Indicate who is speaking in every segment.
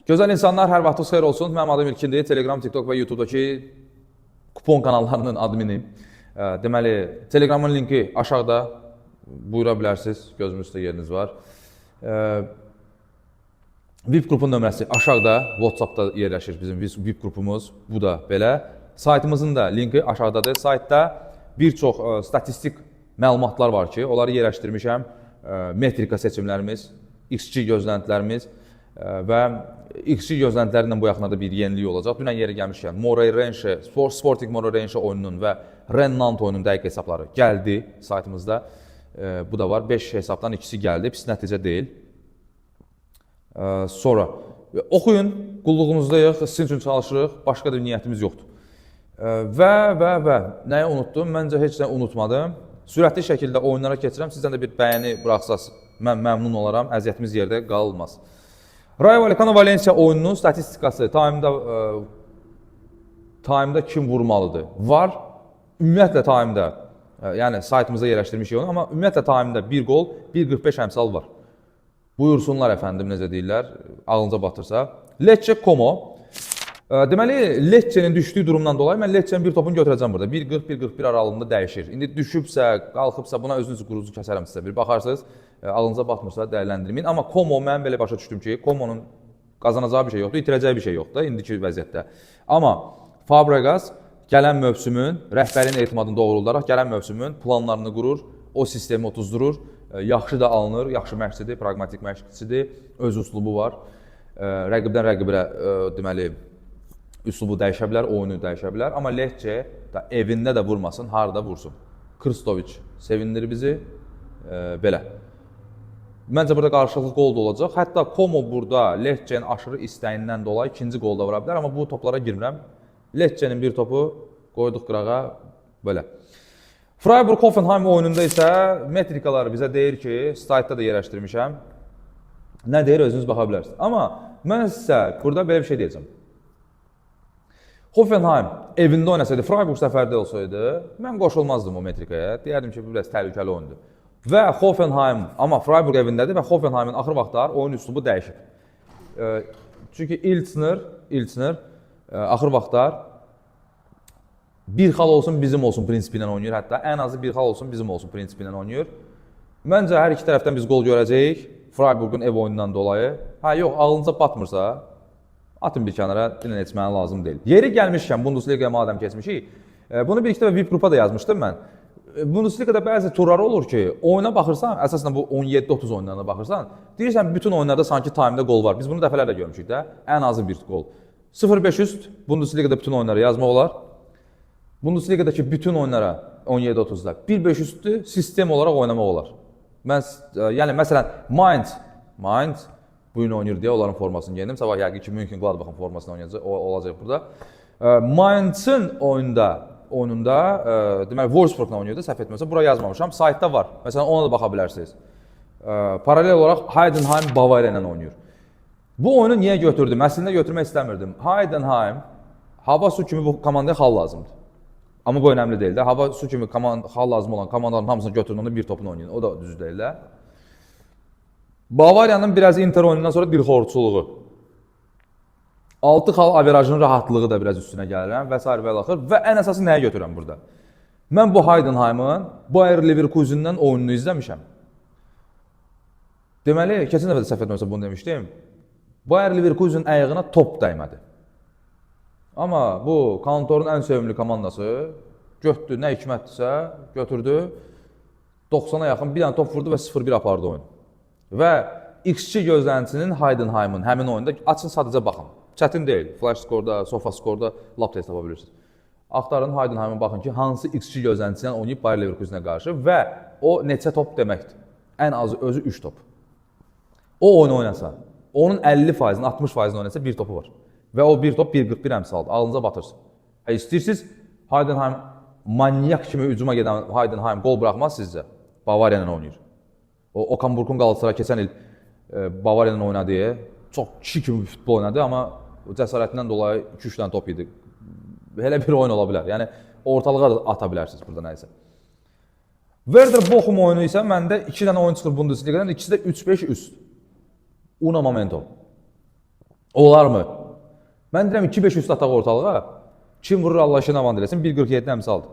Speaker 1: Gözəl insanlar, hər vaxtınız xeyir olsun. Mənim adım İlkindir. Telegram, TikTok və YouTube'dakı kupon kanallarının adminiyim. Deməli, Telegramın linki aşağıda. Buyura bilərsiniz. Gözümüzdə yeriniz var. VIP qrupun nömrəsi aşağıda. WhatsApp'da yerləşir bizim VIP qrupumuz. Bu da belə. Saytımızın da linki aşağıdadır. Saytda bir çox statistik məlumatlar var ki, onları yerləşdirmişəm. Metrika seçimlərimiz, XG gözləntilərimiz və XG gözləntilərindən bu yaxınlarda bir yenilik olacaq. Dünən yeri gəlmişkən Moray Range, Sporting Moray Range oyununun və Rennes oyununun dəqiq hesabları gəldi saytımızda. Bu da var. 5 hesabdan ikisi gəldi. Pis nəticə deyil. Sonra oxuyun, qulluğunuzdayıq, sizin üçün çalışırıq, başqa da bir niyyətimiz yoxdur. Və nəyi unutdum? Məncə heç nə unutmadım. Sürətli şəkildə oyunlara keçirəm. Sizdən də bir bəyəni buraxsaz, mən məmnun olaram. Əziyyətimiz yerdə qalmaz. Rayo Vallecano Valencia oyununun statistikası, time'da kim vurmalıdır? Var. Ümumiyyətlə time'da, yəni saytımıza yerləşdirmişik onu, amma ümumiyyətlə time'da 1 gol, 1.45 əmsal var. Buyursunlar əfəndim, necə deyirlər, ağlınıza batırsa. Lecce Como. Deməli, Lecce'nin düşdüyü durumdan dolayı mən Lecce'nin bir topunu götürəcəm burada. 1.40-1.41 aralığında dəyişir. İndi düşübsə, qalxıbsa buna özünüz quruzu kəsərəm sizə. Bir baxarsınız, ağlınıza batmırsa dəyərləndirməyin. Amma Como mən belə başa düşdüm ki, Como'nun qazanacağı bir şey yoxdur, itirəcəyi bir şey yoxdur indiki vəziyyətdə. Amma Fabregas gələn mövsümün, rəhbərin etimadını doğruldaraq gələn mövsümün planlarını qurur, o sistemi otuzdurur, yaxşı da alınır, yaxşı məşqçidir, praqmatik məşqçidir, öz üslubu var. Rəqibdən rəqibə deməli, üslubu dəyişə bilər, oyunu dəyişə bilər. Amma Lecce da evində də vurmasın, harada vursun. Krstovic sevindir bizi, belə. Məncə burada qarşılıqlı qol da olacaq. Hətta Como burada Lecce'nin aşırı istəyindən dolayı ikinci qol da vura bilər. Amma bu toplara girmirəm. Lecce'nin bir topu qoyduq qırağa, belə. Freiburg-Hoffenheim oyununda isə metrikalar bizə deyir ki, saytda da yerləşdirmişəm. Nə deyir, özünüz baxa bilərsiniz. Amma mən sizə burada belə bir şey deyəcəm. Hoffenheim evində oynasaydı, Freiburg səfərdə olsaydı, mən qoşulmazdım o metrikaya. Deyərdim ki, bu biraz təhlükəli oyundur. Və Hoffenheim, amma Freiburg evindədir və Hoffenheimin axır vaxtlar oyun üslubu dəyişib. Çünki İlçner axır vaxtlar bir xal olsun bizim olsun prinsipi ilə oynayır. Hətta ən azı bir xal olsun bizim olsun prinsipi ilə oynayır. Məncə hər iki tərəfdən biz qol görəcəyik Freiburg'un ev oyunundan dolayı. Yox, ağlınıza batmırsa, atın bir kənara, dinlə etməyə lazım deyil. Yeri gəlmişkən Bundesliga-ya madəm keçmişik, bunu bir iki dəfə VIP qrupa da yazmışdım mən. Bundesliga-da bəzi turlar olur ki, oyuna baxırsan, əsasən bu 17-30 oyunlarına baxırsan, deyirsən bütün oyunlarda sanki time'da qol var. Biz bunu dəfələrlə görmüşük də, ən azı bir qol. 0-5 üst Bundesliga-da bütün oyunlara yazmaq olar. Bundesliga-dakı bütün oyunlara 17-30'da 1-5 üstü sistem olaraq oynamaq olar. Yəni məsələn Mainz bu gün oynayır deyə onların formasını geyindim. Sabah yəqin ki München Gladbach'ın formasını oynayacaq, olacaq burada. Mainz'ın oyununda deməli Wolfsburg'la oynayırdı, səhv etmirəmsə. Bura yazmamışam. Saytda var. Məsələn ona da baxa bilərsiniz. Paralel olaraq Heidenheim Bavariya ilə oynayır. Bu oyunu niyə götürdüm? Əslində götürmək istəmirdim. Heidenheim hava su kimi bu komandaya xal lazımdır. Amma bu önəmli deyil də. Hava su kimi xal lazım olan komandaların hamısını götürün, onu bir topunu oynayın. O da düz deyil də. Bavariyanın biraz Inter oyunundan sonra bir xorçuluğu. 6 xal averajının rahatlığı da biraz üstünə gəlirəm və s. və axır. Və ən əsası nəyə götürürəm burada? Mən bu Heidenheim'ın Bayer Leverkusen'dən oyununu izləmişəm. Deməli, keçən dəfə də səhv etmirəmsə bunu demişdim. Bayer Leverkusen ayağına top dəymədi. Amma bu Kantorun ən sevimli komandası götürdü, nə hikmətdirsə götürdü. 90'a yaxın bir dənə top vurdu və 0-1 apardı oyun. Və XG gözləntisinin Heidenheim'ın həmin oyunda açın sadəcə baxın. Çətin deyil. Flash skorda, sofa skorda lap test tapa bilirsiniz. Axtarın Heidenheim'ın baxın ki, hansı XG gözləntisindən oynayıb Bayer Leverkusenə qarşı və o neçə top deməkdir. Ən azı özü 3 top. O oyunu oynasa, onun 50%'in 60%'in oynasa bir topu var. Və o bir top 1.41 əmsaldır. Ağlınıza batırsın. İstəyirsiniz Heidenheim manyak kimi hücuma gedən Heidenheim qol buraxmaz sizcə. Bavariya ilə oynayır. O Okamburg'un Galatasaray keçən il Bavariya ilə oynadı. Çox kişi kimi futbol oynadı, amma cəsarətindən dolayı 2-3 dənə top yedi. Elə bir oyun ola bilər. Yəni ortalığa da ata bilərsiniz burada nəysə. Werder Bochum oyunu isə məndə 2 dənə oyun çıxır Bundesliga-dan, ikisi də 3-5 üst. Una momento. Olarmı? Mən deyirəm 2-5 üstü ataq ortalığa. Kim vurur Allah işin avan diləsin? 1.47 əmsaldır.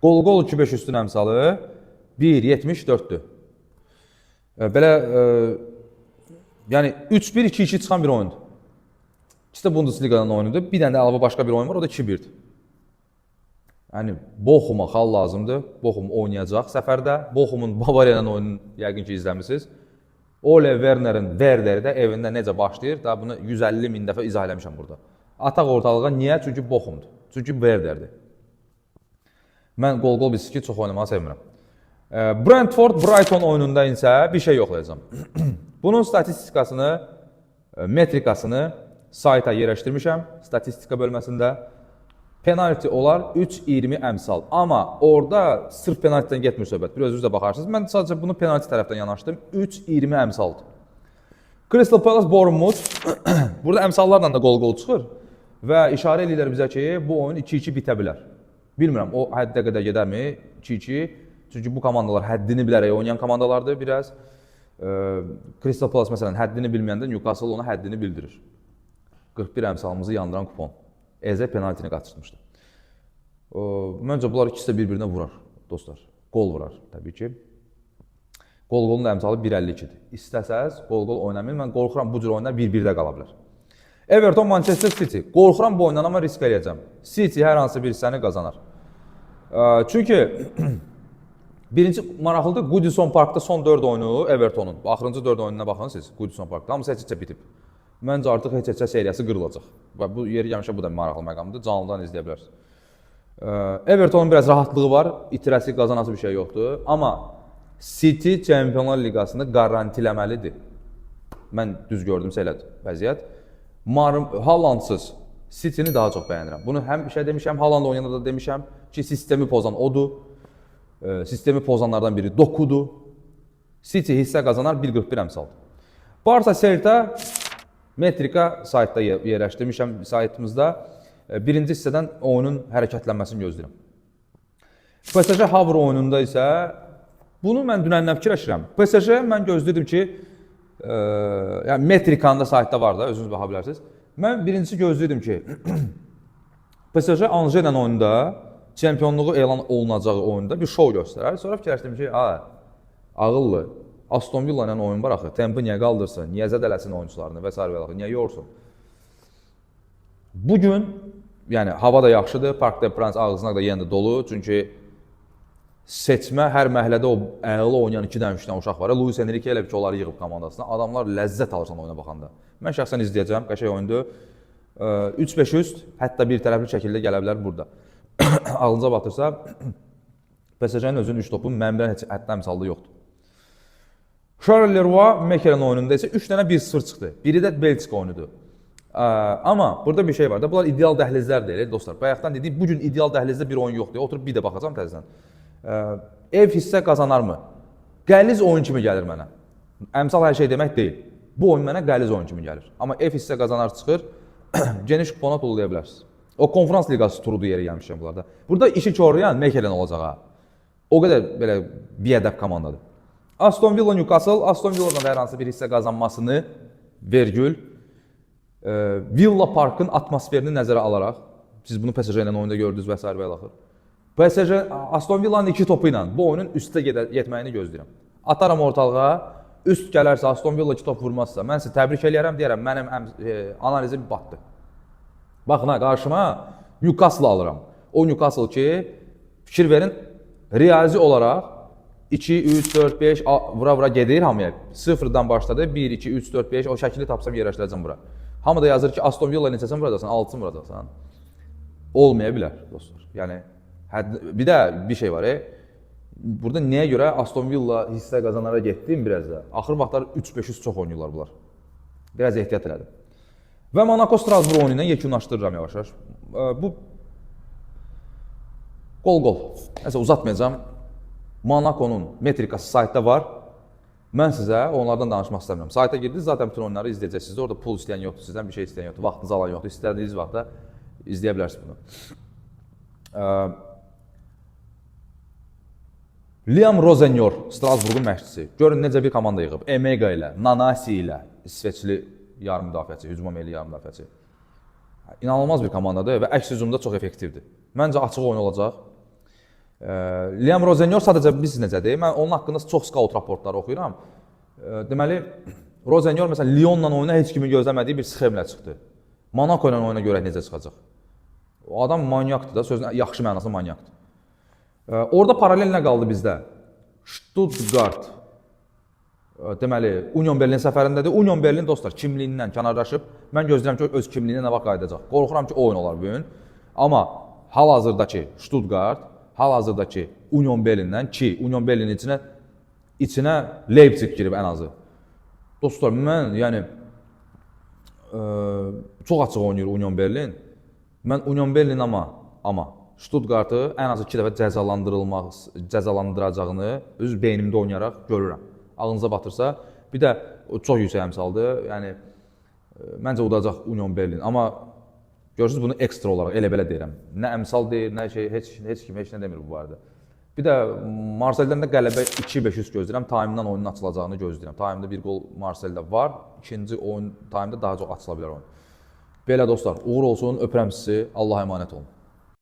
Speaker 1: Qol 2-5 üstün əmsalı 1.74-dür. Belə yəni 3-1, 2-2 çıxan bir oyundur. İkisi də Bundesliqanın oyunudur. Bir dənə də əlavə başqa bir oyun var, o da 2-1-dir. Yəni Bochuma xal lazımdır. Bochum oynayacaq səfərdə. Bochumun Bavariya ilə oyununu yəqin ki izləmisiniz. Ole Werner'in Werderi də evində necə başlayır? Daha bunu 150 min dəfə izah eləmişəm burada. Ataq ortalığa niyə? Çünki Bochumdur. Çünki Werderdir. Mən qol bilsin ki, çox oynamağı sevmirəm. Brentford Brighton oyununda isə bir şey yoxlayacağam. Bunun statistikasını, metrikasını sayta yerləşdirmişəm, statistika bölməsində. Penalti olar 3-20 əmsal. Amma orada sırf penaltidən getmir söhbət. Bir özünüz də baxarsınız. Mən sadəcə bunu penalti tərəfdən yanaşdım. 3-20 əmsaldır. Crystal Palace Bournemouth. Burada əmsallarla da qol çıxır. Və işarə edirlər bizə ki, bu oyun 2-2 bitə bilər. Bilmirəm, o həddə qədər gedərmi? 2-2. Çünki bu komandalar həddini bilərək oynayan komandalardır biraz. Crystal Palace məsələn həddini bilməyəndə Newcastle ona həddini bildirir. 41 əmsalımızı yandıran kupon. Eze penaltini qaçırmışdı. Məncə bunlar ikisi də bir-birinə vurar dostlar. Qol vurar təbii ki. Qol-qolun da əmsalı 1.52-dir. İstəsəz qol-qol oynamayın. Mən qorxuram bu cür oyunlar 1-1-də qala bilər. Everton Manchester City. Qorxuram bu oyundan amma risk eləyəcəm. City hər hansı bir hissəni qazanar. Çünki birinci maraqlıdır. Goodison Parkda son 4 oyunu Evertonun. Axırıncı 4 oyununa baxın siz Goodison Parkda. Hamısı heç-heçə bitib. Məncə artıq heç-heçə seriyası qırılacaq. Və bu yeri gəlmişə bu da maraqlı məqamdır. Canlıdan izləyə bilərsiniz. Evertonun biraz rahatlığı var. İtirəsi, qazanası bir şey yoxdur. Amma City Çempionlar Liqasını garantiləməlidir. Mən düz gördümsə elədir vəziyyət. Haalandsız City-ni daha çox bəyənirəm. Bunu həm bir şey demişəm, Haaland oynayanda da demişəm ki, sistemi pozan odur. Sistemi pozanlardan biri Dokudur. City hissə qazanar 1.41 əmsaldır. Barça Celta metrika saytda yerləşdirmişəm saytımızda. Birinci hissədən oyunun hərəkətlənməsini gözləyirəm. PSG Havre oyununda isə bunu mən dünəndən fikirləşirəm. PSG mən gözləyirdim ki, yəni metrikanda saytda var da, özünüz baxa bilərsiniz. Mən birincisi gözləyirdim ki, PSG Angers ilə oyunda çempionluğu elan olunacağı oyunda bir şov göstərər. Sonra fikirləşdim ki, ağıllı. Aston Villa ilə oyun var axı, tempi niyə qaldırsın, niyə zədələsin oyuncularını və s. niyə yorsun? Bugün, yəni hava da yaxşıdır, Parc des Princes ağzına da yenə də dolu, çünki seçmə hər məhəllədə o əla oynayan 2 dənə 3 dənə uşaq var. Luis Enrique elə bir ki, onları yığıb komandasına, adamlar ləzzət alırsan oyuna baxanda. Mən şəxsən izləyəcəm, qəşəng oyundur. 3-5 üst, hətta bir tərəfli şəkildə gələ bilər burada. Ağlınıza batırsa, PSG-nin özünün 3 topu məndən heç hətta əmsalda yoxdur. Charles Leroy Mekerin oyununda isə 3 dənə 1-0 çıxdı. Biri də Belçika oyunudur. Amma burada bir şey var da, bunlar ideal dəhlizlər deyil dostlar. Bayaqdan dedik, bugün ideal dəhlizdə bir oyun yoxdur. Oturub bir də baxacam təzədən. Ev hissə qazanarmı? Qəliz oyun kimi gəlir mənə. Əmsal hər şey demək deyil. Bu oyun mənə qəliz oyun kimi gəlir. Amma ev hissə qazanar çıxır, geniş kupona tullaya bilərsiniz. O konferans liqası turudur yeri gəlmişəm bunlarda. Burada işi korlayan Mekerin olacaq ha. O qədər belə biədəb komandadır. Aston Villa Newcastle, Aston Villa'dan hər hansı bir hissə qazanmasını vergül Villa Parkın atmosferini nəzərə alaraq, siz bunu PSG ilə oyunda gördünüz və s. və ilaxır. PSG Aston Villa'nın 2 topu ilə bu oyunun üstə getməyini gözləyirəm. Atarım ortalığa, üst gələrsə Aston Villa 2 top vurmazsa, mən sizə təbrik eləyərəm, deyərəm, mənim analizim batdı. Baxın ha, qarşıma Newcastle alıram. O Newcastle ki, fikir verin, riyazi olaraq 2, 3, 4, 5 vura-vura gedir hamıya. 0-dan başladı, 1, 2, 3, 4, 5 o şəkili tapsam yerləşdirəcəm bura. Hamı da yazır ki, Aston Villa neçəsən vuracaqsan, 6-sını vuracaqsan. Olmaya bilər dostlar. Yəni, bir də bir şey var. Burada niyə görə Aston Villa hissə qazanara getdim biraz da. Axır vaxtlar 3-500 çox oynayırlar bunlar. Biraz ehtiyat elədim. Və Monaco Strasbourg oyunu ilə yekunlaşdırıram yavaş-yavaş. Bu qol-qol. Nəsə uzatmayacağım. Monaco'nun metrikası saytda var. Mən sizə onlardan danışmaq istəmirəm. Sayta girdiniz, zaten bütün oyunları izləyəcəksiniz. Orada pul istəyən yoxdur, sizdən bir şey istəyən yoxdur, vaxtınız alan yoxdur. İstədiyiniz vaxtda izləyə bilərsiniz bunu. Liam Rosenyor, Strasbourg'un məşqçisi. Görün necə bir komanda yığıb. Emega ilə, Nanasi ilə, İsveçli yarım müdafiəçi, hücuma meyilli yarım müdafiəçi. İnanılmaz bir komandadır və əks hücumda çox effektivdir. Məncə açıq oyun olacaq. Liam Rozenyor sadəcə biz necədir? Mən onun haqqında çox scout raportları oxuyuram. Deməli, Rozenyor məsələn Lyonla oyuna heç kimin gözləmədiyi bir sxemlə çıxdı. Monaco ilə oyuna görə necə çıxacaq? O adam manyakdır da, sözün yaxşı mənasında manyakdır. Orada paralel nə qaldı bizdə? Stuttgart, deməli, Union Berlin səfərindədir. Union Berlin dostlar kimliyindən kənarlaşıb. Mən gözləyirəm ki, öz kimliyinə nə vaxt qayıdacaq. Qorxuram ki, oyun olar bu gün. Amma hal-hazırdakı Stuttgart, hal-hazırdakı Union Berlindən ki, Union Berlinin içinə Leipzig girib ən azı. Dostlar, mən yəni çox açıq oynayır Union Berlin. Mən Union Berlin amma Stuttgartı ən azı 2 dəfə cəzalandıracağını öz beynimdə oynayaraq görürəm. Ağlınıza batırsa, bir də çox yüksək əmsaldır. Yəni məncə udacaq Union Berlin. Amma görürsünüz bunu ekstra olaraq elə-belə deyirəm. Nə əmsal deyir, nə şey, heç kim heç nə demir bu barədə. Bir də Marseldən də qələbə 2-5 üst gözləyirəm. Time'dan oyunun açılacağını gözləyirəm. Time'da bir gol Marseldə var. İkinci oyun Time'da daha çox açıla bilər oyun. Belə dostlar, uğur olsun, öpürəm sizi. Allah'a emanet olun.